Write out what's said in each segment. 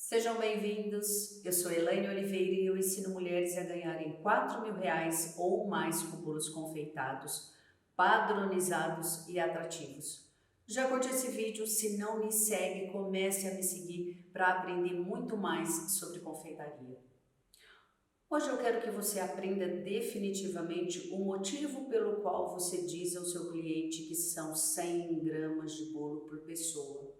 Sejam bem-vindos, eu sou Elaine Oliveira e eu ensino mulheres a ganharem R$ 4.000 ou mais com bolos confeitados, padronizados e atrativos. Já curte esse vídeo? Se não me segue, comece a me seguir para aprender muito mais sobre confeitaria. Hoje eu quero que você aprenda definitivamente o motivo pelo qual você diz ao seu cliente que são 100 gramas de bolo por pessoa.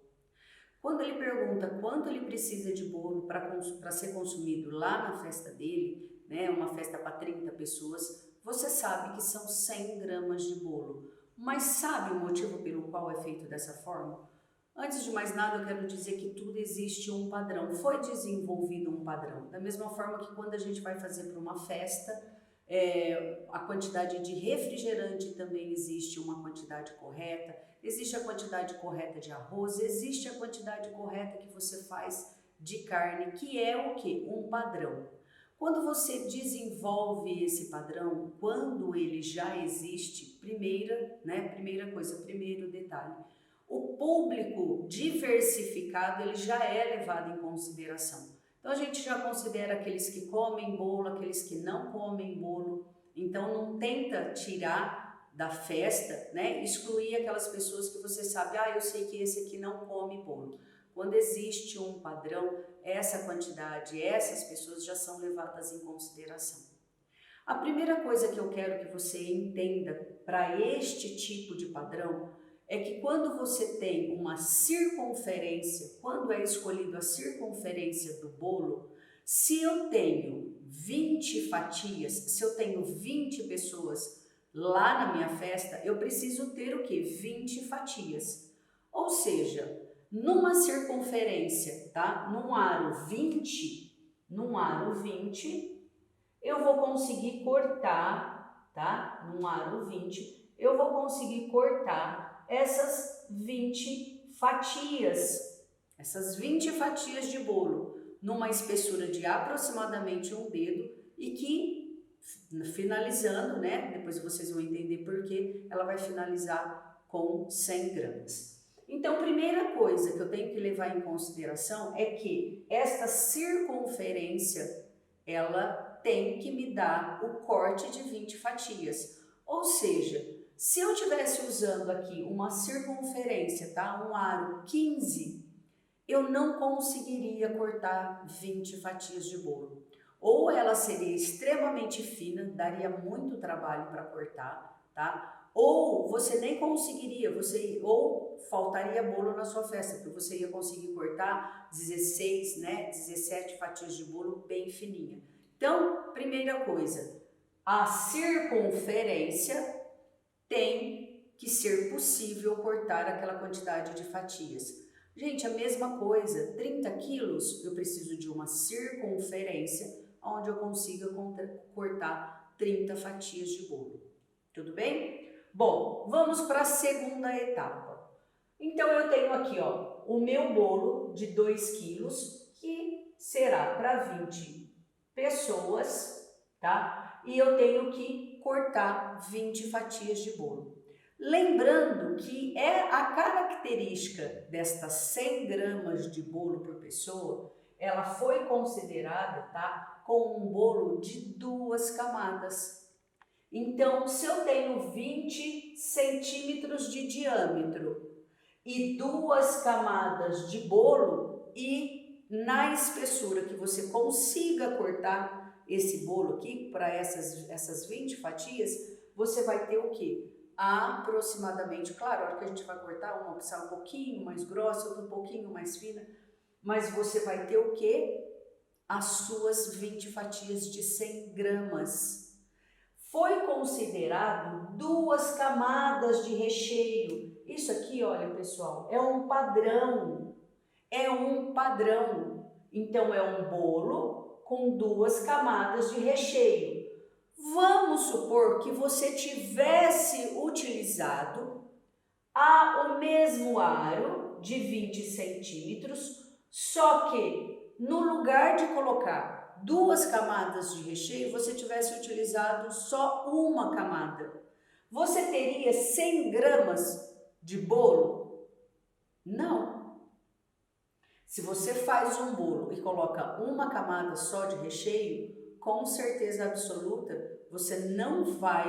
Quando ele pergunta quanto ele precisa de bolo para ser consumido lá na festa dele, né, uma festa para 30 pessoas, você sabe que são 100 gramas de bolo. Mas sabe o motivo pelo qual é feito dessa forma? Antes de mais nada, eu quero dizer que tudo existe um padrão, foi desenvolvido um padrão. Da mesma forma que quando a gente vai fazer para uma festa, a quantidade de refrigerante também existe uma quantidade correta, existe a quantidade correta de arroz, existe a quantidade correta que você faz de carne, que é o que? Um padrão. Quando você desenvolve esse padrão, quando ele já existe, primeiro detalhe, o público diversificado ele já é levado em consideração. Então a gente já considera aqueles que comem bolo, aqueles que não comem bolo. Então não tenta tirar da festa, né? Excluir aquelas pessoas que você sabe, eu sei que esse aqui não come bolo. Quando existe um padrão, essa quantidade, essas pessoas já são levadas em consideração. A primeira coisa que eu quero que você entenda para este tipo de padrão é que quando você tem uma circunferência, quando é escolhido a circunferência do bolo, se eu tenho 20 fatias, se eu tenho 20 pessoas lá na minha festa, eu preciso ter o quê? 20 fatias. Ou seja, numa circunferência, tá? Num aro 20, eu vou conseguir cortar, tá? Num aro 20, eu vou conseguir cortar essas 20 fatias, de bolo, numa espessura de aproximadamente um dedo e que, finalizando, né, depois vocês vão entender por que ela vai finalizar com 100 gramas. Então, primeira coisa que eu tenho que levar em consideração é que esta circunferência, ela tem que me dar o corte de 20 fatias, ou seja, se eu estivesse usando aqui uma circunferência, tá? Um aro 15, eu não conseguiria cortar 20 fatias de bolo. Ou ela seria extremamente fina, daria muito trabalho para cortar, tá? Ou você nem conseguiria, ou faltaria bolo na sua festa, porque você ia conseguir cortar 16, 17 fatias de bolo bem fininha. Então, primeira coisa, a circunferência tem que ser possível cortar aquela quantidade de fatias. Gente, a mesma coisa, 30 quilos, eu preciso de uma circunferência onde eu consiga cortar 30 fatias de bolo. Tudo bem? Bom, vamos para a segunda etapa. Então, eu tenho aqui, o meu bolo de 2 quilos, que será para 20 pessoas, tá? E eu tenho que cortar 20 fatias de bolo. Lembrando que a característica destas 100 gramas de bolo por pessoa, ela foi considerada, tá, com um bolo de 2 camadas. Então, se eu tenho 20 centímetros de diâmetro e 2 camadas de bolo e na espessura que você consiga cortar esse bolo aqui para essas 20 fatias, você vai ter o quê? Aproximadamente, claro, a hora que a gente vai cortar, uma sai um pouquinho mais grossa, outra um pouquinho mais fina, mas você vai ter o quê? As suas 20 fatias de 100 gramas. Foi considerado 2 camadas de recheio. Isso aqui, olha pessoal, é um padrão. Então é um bolo com 2 camadas de recheio. Vamos supor que você tivesse utilizado o mesmo aro de 20 centímetros, só que no lugar de colocar 2 camadas de recheio, você tivesse utilizado só uma camada. Você teria 100 gramas de bolo? Não. Se você faz um bolo e coloca uma camada só de recheio, com certeza absoluta, você não vai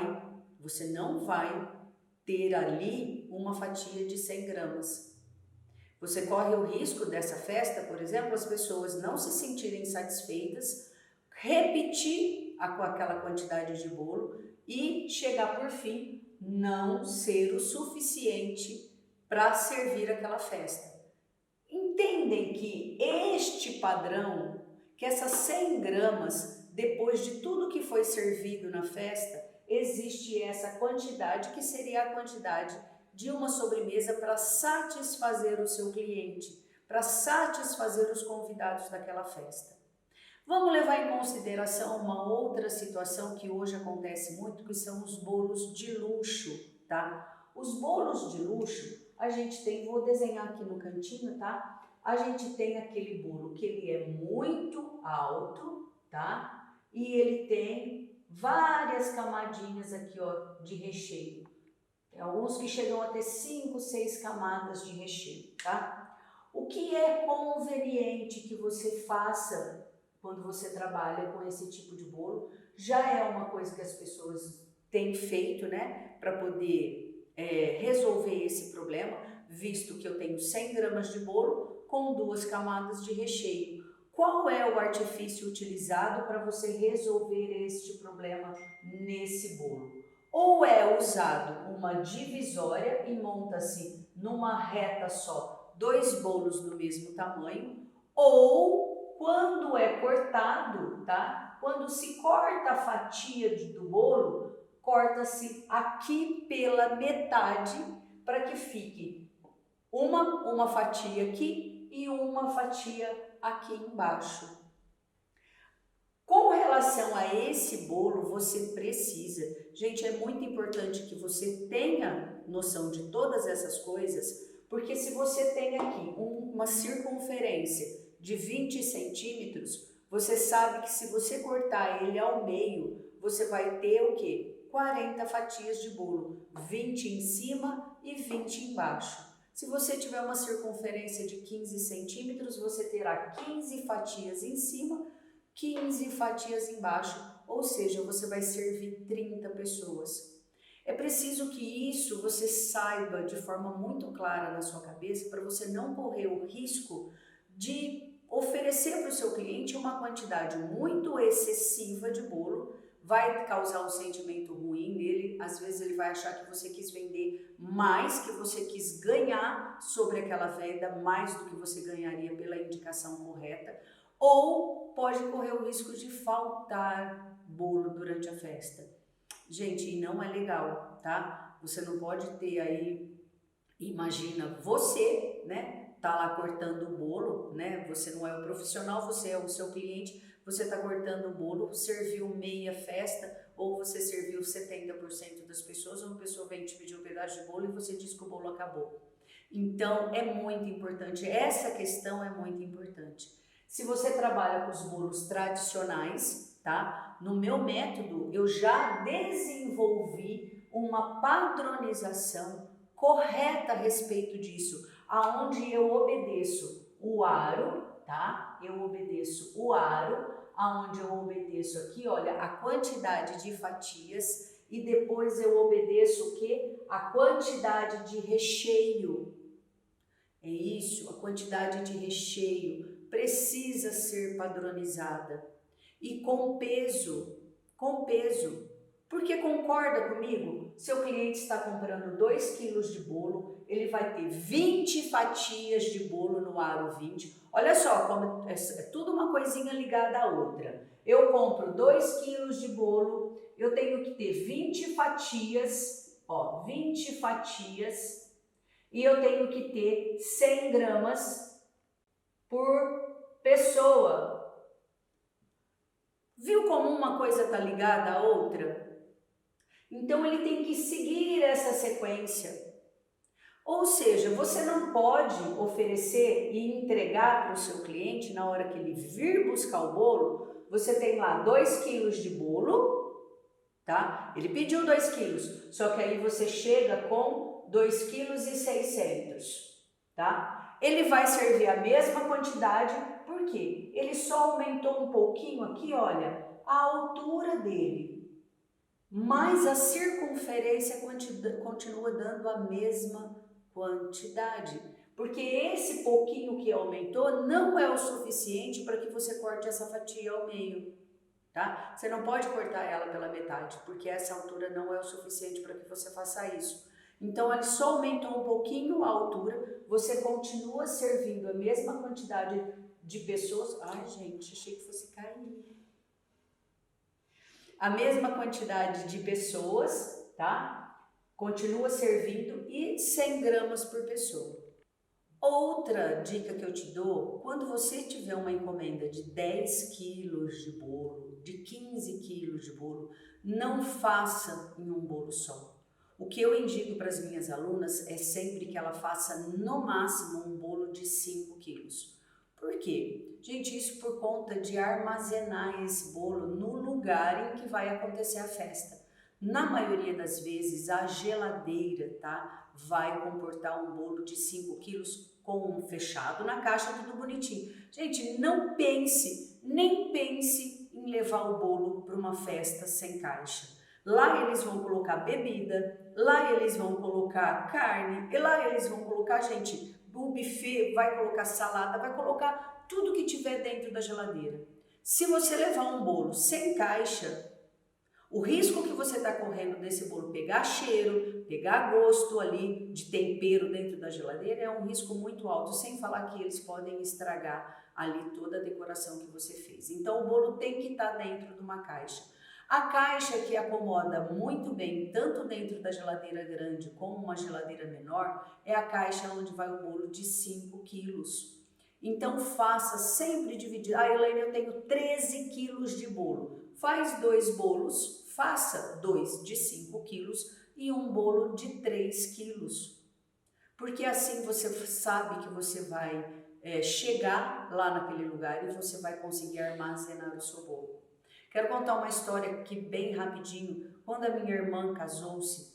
ter ali uma fatia de 100 gramas. Você corre o risco dessa festa, por exemplo, as pessoas não se sentirem satisfeitas, repetir aquela quantidade de bolo e chegar por fim não ser o suficiente para servir aquela festa. Entendem que este padrão, que essas 100 gramas, depois de tudo que foi servido na festa, existe essa quantidade que seria a quantidade de uma sobremesa para satisfazer o seu cliente, para satisfazer os convidados daquela festa. Vamos levar em consideração uma outra situação que hoje acontece muito, que são os bolos de luxo, tá? Os bolos de luxo, a gente tem, vou desenhar aqui no cantinho, tá? A gente tem aquele bolo que ele é muito alto, tá? E ele tem várias camadinhas aqui, ó, de recheio. Tem alguns que chegam a ter 5, 6 camadas de recheio, tá? O que é conveniente que você faça quando você trabalha com esse tipo de bolo? Já é uma coisa que as pessoas têm feito, né? Para poder resolver esse problema, visto que eu tenho 100 gramas de bolo com 2 camadas de recheio. Qual é o artifício utilizado para você resolver este problema nesse bolo? Ou é usado uma divisória e monta-se numa reta só 2 bolos do mesmo tamanho, ou quando é cortado, tá? Quando se corta a fatia do bolo, corta-se aqui pela metade para que fique uma fatia aqui e uma fatia aqui embaixo. Com relação a esse bolo, você precisa, gente, é muito importante que você tenha noção de todas essas coisas, porque se você tem aqui uma circunferência de 20 centímetros, você sabe que se você cortar ele ao meio, você vai ter o quê? 40 fatias de bolo, 20 em cima e 20 embaixo. Se você tiver uma circunferência de 15 centímetros, você terá 15 fatias em cima, 15 fatias embaixo, ou seja, você vai servir 30 pessoas. É preciso que isso você saiba de forma muito clara na sua cabeça para você não correr o risco de oferecer para o seu cliente uma quantidade muito excessiva de bolo, vai causar um sentimento ruim nele, às vezes ele vai achar que você quis vender mais, que você quis ganhar sobre aquela venda, mais do que você ganharia pela indicação correta, ou pode correr o risco de faltar bolo durante a festa. Gente, não é legal, tá? Você não pode ter aí, imagina você, né? Tá lá cortando o bolo, né? Você não é o profissional, você é o seu cliente, você tá cortando o bolo, serviu meia festa, ou você serviu 70% das pessoas, uma pessoa vem te pedir um pedaço de bolo e você diz que o bolo acabou. Então, é muito importante, essa questão é muito importante. Se você trabalha com os bolos tradicionais, tá? No meu método, eu já desenvolvi uma padronização correta a respeito disso, aonde eu obedeço o aro, tá? Eu obedeço o aro, aonde eu obedeço aqui, olha, a quantidade de fatias e depois eu obedeço o quê? A quantidade de recheio. É isso, a quantidade de recheio precisa ser padronizada e com peso, porque concorda comigo? Seu cliente está comprando 2 quilos de bolo, ele vai ter 20 fatias de bolo no aro 20. Olha só, como é tudo uma coisinha ligada à outra. Eu compro 2 quilos de bolo, eu tenho que ter 20 fatias, ó, 20 fatias, e eu tenho que ter 100 gramas por pessoa. Viu como uma coisa está ligada à outra? Então ele tem que seguir essa sequência. Ou seja, você não pode oferecer e entregar para o seu cliente, na hora que ele vir buscar o bolo, você tem lá 2 quilos de bolo, tá? Ele pediu 2 quilos, só que aí você chega com 2,6 kg, tá? Ele vai servir a mesma quantidade, por quê? Ele só aumentou um pouquinho aqui, olha, a altura dele, mas a circunferência continua dando a mesma quantidade, porque esse pouquinho que aumentou não é o suficiente para que você corte essa fatia ao meio, tá? Você não pode cortar ela pela metade, porque essa altura não é o suficiente para que você faça isso. Então, ele só aumentou um pouquinho a altura, você continua servindo a mesma quantidade de pessoas. Ai, gente, achei que fosse cair. A mesma quantidade de pessoas, tá? Continua servindo e 100 gramas por pessoa. Outra dica que eu te dou, quando você tiver uma encomenda de 10 quilos de bolo, de 15 quilos de bolo, não faça em um bolo só. O que eu indico para as minhas alunas é sempre que ela faça no máximo um bolo de 5 quilos. Por quê? Gente, isso por conta de armazenar esse bolo no lugar em que vai acontecer a festa. Na maioria das vezes, a geladeira, tá, vai comportar um bolo de 5 quilos com fechado na caixa, tudo bonitinho. Gente, não pense, nem pense em levar o bolo para uma festa sem caixa. Lá eles vão colocar bebida, lá eles vão colocar carne, e lá eles vão colocar, gente, o buffet vai colocar salada, vai colocar tudo que tiver dentro da geladeira. Se você levar um bolo sem caixa, o risco que você está correndo desse bolo pegar cheiro, pegar gosto ali de tempero dentro da geladeira é um risco muito alto, sem falar que eles podem estragar ali toda a decoração que você fez. Então o bolo tem que estar dentro de uma caixa. A caixa que acomoda muito bem, tanto dentro da geladeira grande como uma geladeira menor, é a caixa onde vai o bolo de 5 quilos. Então faça sempre dividir. Ah, Elaine, eu tenho 13 quilos de bolo. Faz 2 bolos, faça 2 de 5 quilos e um bolo de 3 quilos. Porque assim você sabe que você vai chegar lá naquele lugar e você vai conseguir armazenar o seu bolo. Quero contar uma história aqui bem rapidinho. Quando a minha irmã casou-se,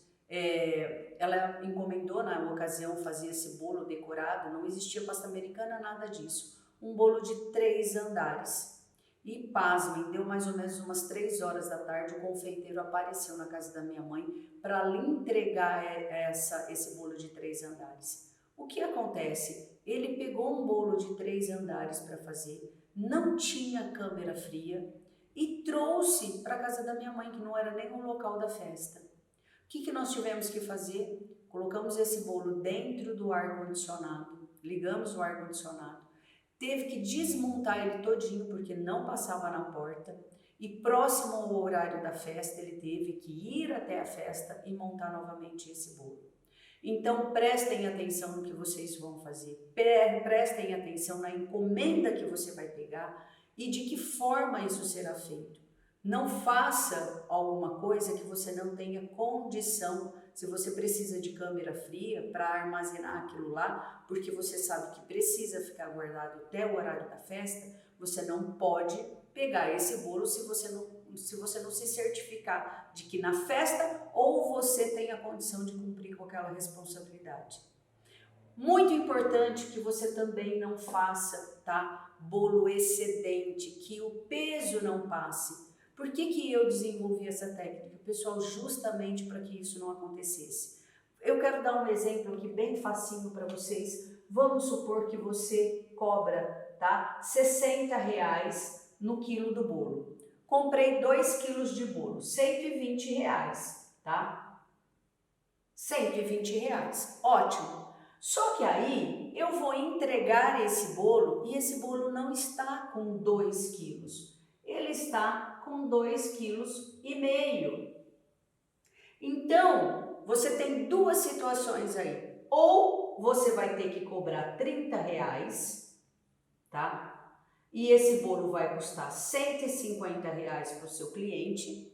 ela encomendou na ocasião fazer esse bolo decorado, não existia pasta americana, nada disso. Um bolo de 3 andares. E pasmem, deu mais ou menos umas 3 horas da tarde, o confeiteiro apareceu na casa da minha mãe para lhe entregar esse bolo de 3 andares. O que acontece? Ele pegou um bolo de 3 andares para fazer, não tinha câmera fria, e trouxe para a casa da minha mãe, que não era nem o local da festa. O que nós tivemos que fazer? Colocamos esse bolo dentro do ar-condicionado, ligamos o ar-condicionado, teve que desmontar ele todinho porque não passava na porta e próximo ao horário da festa ele teve que ir até a festa e montar novamente esse bolo. Então prestem atenção no que vocês vão fazer, prestem atenção na encomenda que você vai pegar e de que forma isso será feito. Não faça alguma coisa que você não tenha condição, se você precisa de câmera fria para armazenar aquilo lá, porque você sabe que precisa ficar guardado até o horário da festa, você não pode pegar esse bolo se você não se certificar de que na festa ou você tem a condição de cumprir com aquela responsabilidade. Muito importante que você também não faça, tá? Bolo excedente, que o peso não passe. Por que eu desenvolvi essa técnica, pessoal? Justamente para que isso não acontecesse. Eu quero dar um exemplo aqui bem facinho para vocês. Vamos supor que você cobra, tá? R$60 no quilo do bolo. Comprei 2 quilos de bolo, R$120, tá? R$120, ótimo. Só que aí eu vou entregar esse bolo e esse bolo não está com 2 quilos. Ele está com 2,5 kg. Então, você tem duas situações aí. Ou você vai ter que cobrar R$30, tá? E esse bolo vai custar R$150 para o seu cliente.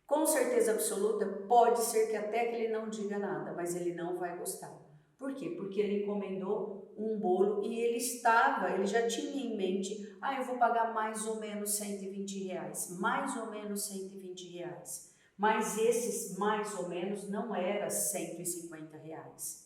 Com certeza absoluta, pode ser que até que ele não diga nada, mas ele não vai gostar. Por quê? Porque ele encomendou um bolo e ele já tinha em mente, eu vou pagar mais ou menos R$120, mais ou menos R$120. Mas esses mais ou menos não era R$150.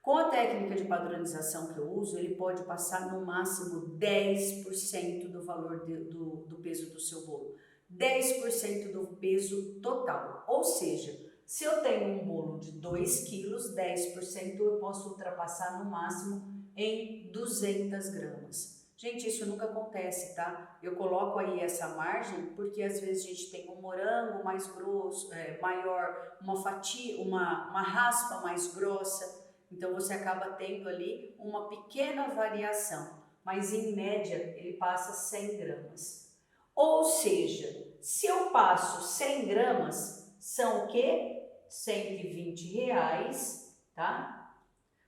Com a técnica de padronização que eu uso, ele pode passar no máximo 10% do valor do peso do seu bolo. 10% do peso total. Ou seja, se eu tenho um bolo de 2 quilos, 10% eu posso ultrapassar no máximo em 200 gramas. Gente, isso nunca acontece, tá? Eu coloco aí essa margem porque às vezes a gente tem um morango mais grosso, maior, uma fatia, uma raspa mais grossa. Então você acaba tendo ali uma pequena variação, mas em média ele passa 100 gramas. Ou seja, se eu passo 100 gramas, são o quê? R$120, tá?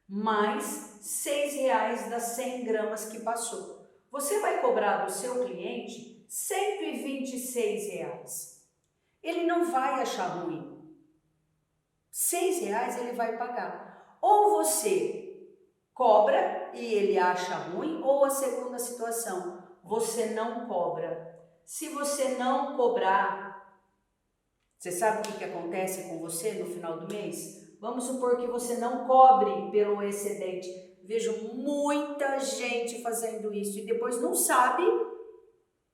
Mais R$6 das 100 gramas que passou. Você vai cobrar do seu cliente R$126. Ele não vai achar ruim. R$6 ele vai pagar. Ou você cobra e ele acha ruim, ou a segunda situação, você não cobra. Se você não cobrar, você sabe o que acontece com você no final do mês? Vamos supor que você não cobre pelo excedente. Vejo muita gente fazendo isso e depois não sabe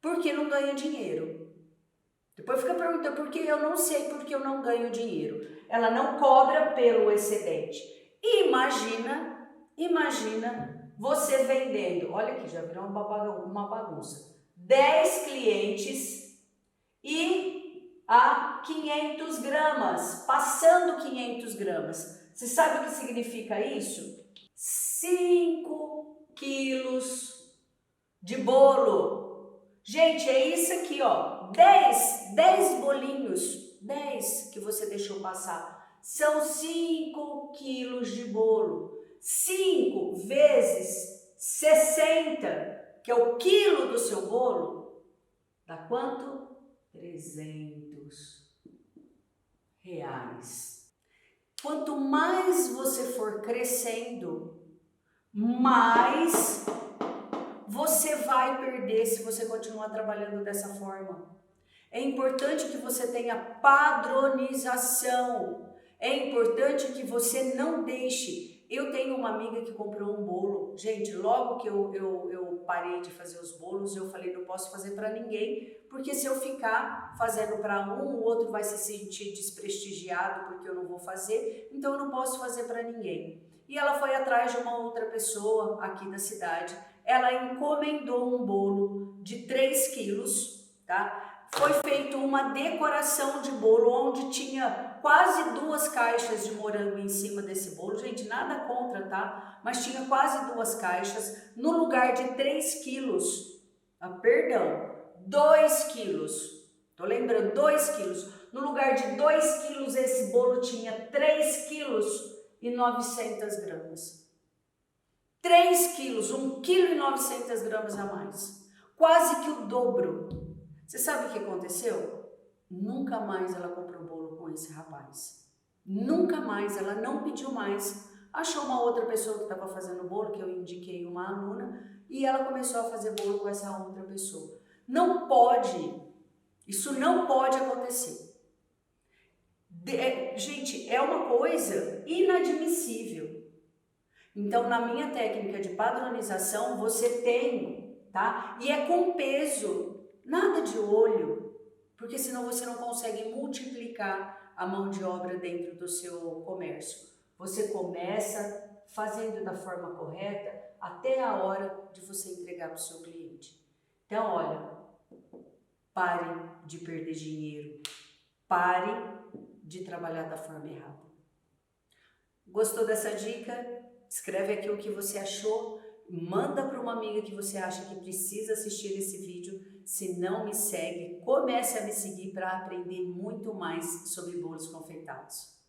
porque não ganha dinheiro. Depois fica perguntando por que eu não sei porque eu não ganho dinheiro. Ela não cobra pelo excedente. Imagina você vendendo, olha aqui, já virou uma bagunça, 10 clientes e a 500 gramas, passando 500 gramas. Você sabe o que significa isso? 5 quilos de bolo. Gente, é isso aqui, ó, 10 bolinhos, 10 que você deixou passar. São 5 quilos de bolo. 5 vezes 60, que é o quilo do seu bolo, dá quanto? R$300. Quanto mais você for crescendo, mais você vai perder se você continuar trabalhando dessa forma. É importante que você tenha padronização. É importante que você não deixe. Eu tenho uma amiga que comprou um bolo. Gente, logo que eu parei de fazer os bolos, eu falei, não posso fazer para ninguém, porque se eu ficar fazendo para um, o outro vai se sentir desprestigiado porque eu não vou fazer, então eu não posso fazer para ninguém. E ela foi atrás de uma outra pessoa aqui da cidade. Ela encomendou um bolo de 3 quilos, tá? Foi feita uma decoração de bolo onde tinha quase 2 caixas de morango em cima desse bolo. Gente, nada contra, tá? Mas tinha quase 2 caixas no lugar de 3 quilos. 2 quilos. Tô lembrando, 2 quilos. No lugar de 2 quilos, esse bolo tinha 3 quilos e 900 gramas. 3 quilos, 1,9 kg a mais. Quase que o dobro. Você sabe o que aconteceu? Nunca mais ela comprou bolo com esse rapaz. Nunca mais, ela não pediu mais. Achou uma outra pessoa que estava fazendo bolo, que eu indiquei uma aluna, e ela começou a fazer bolo com essa outra pessoa. Não pode, isso não pode acontecer. Gente, é uma coisa inadmissível. Então, na minha técnica de padronização, você tem, tá? E é com peso, nada de olho, porque senão você não consegue multiplicar a mão de obra dentro do seu comércio. Você começa fazendo da forma correta até a hora de você entregar para o seu cliente. Então, olha, pare de perder dinheiro, pare de trabalhar da forma errada. Gostou dessa dica? Escreve aqui o que você achou, manda para uma amiga que você acha que precisa assistir esse vídeo. Se não me segue, comece a me seguir para aprender muito mais sobre bolos confeitados.